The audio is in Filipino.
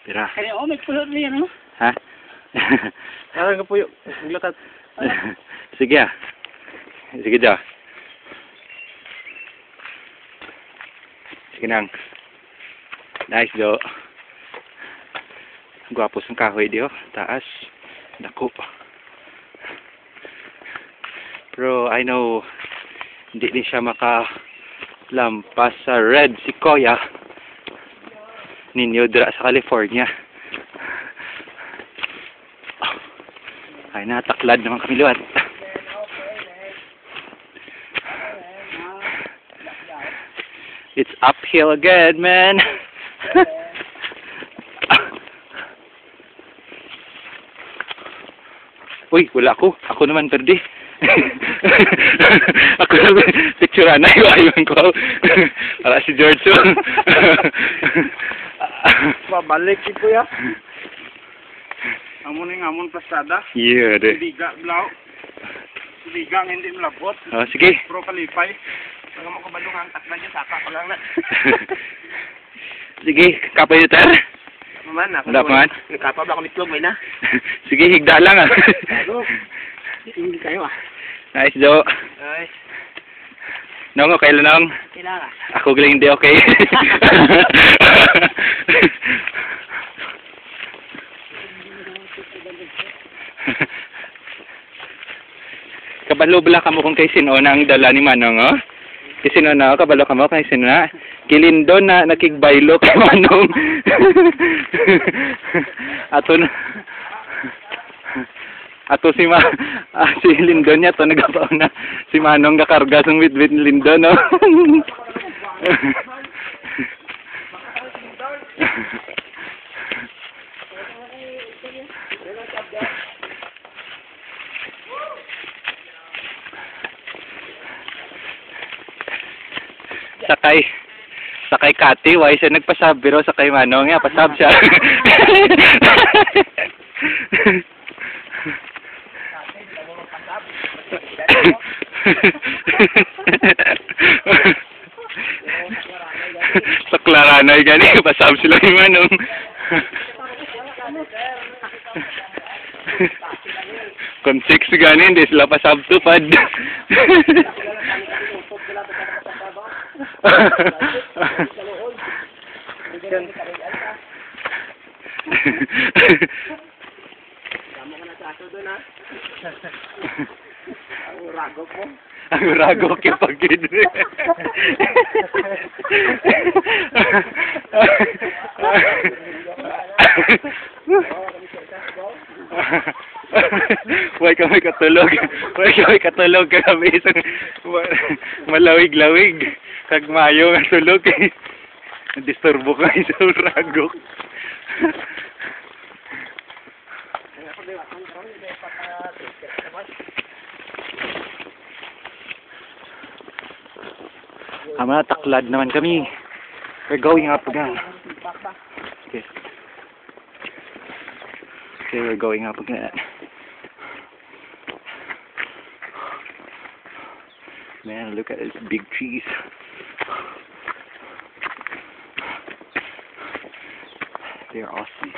Pira. Kaya may pulot niya, no? Ha? Parang ka puyo. Naglatat. Sige ah. Sige daw. Sige nang. Nice do. Gwapos ng kahoy diyo. Taas. Naku. Pero I know hindi din siya makalampas sa red sequoia ninyo dira sa California. Ay nataklad naman kami luwat. It's uphill again, man. Uy, wala ako. Ako naman perdi. Ako naman. Picture na iwayon ko. Para si George. Pabalik ito ya. Amon yung amon plastada. Yeah, de. Liga, blaw. Liga, hindi malabot. Oh, sige. Pro kalipay. Mga makabalong ang takla niya, saka ko lang na. Sige, kapay nyo, ter. Maman, ako Dapat. Nakapab ako nitlog, may na. Sige, higda lang ah. Hindi kayo, ah. Nice, do. Ay. Nong, okay lang, Nong. Kailangan. Ako galing hindi okay. Kabalo bala ka mo kung kay sino na ang dala ni Manong, oh? Kay sino na, kabalo ka mo kay sino na. Kilindo na nakigbaylo kay Manong. Ato si si Lindon niya to nagapaw na si Manong kakarga ng wit-wit ni Lindon, no? sakay Kati, why siya nagpasab, pero sakay Manong niya, pasab siya. Sa Claranay gani, pasab sila ni Manong. Kung 6 gani, hindi sila pasab tupad. Tama ko na sa ato doon, ha? Ang ragok mo. Ang ragok yung pag-gid. Huwag kami katulog. Huwag kami katulog kami isang malawig-lawig. Kag mayo nga tulog. Disturbo kami sa ragok. Ama, taklad naman kami. We're going up again. Okay. Okay, we're going up again. Man, look at these big trees. They're awesome.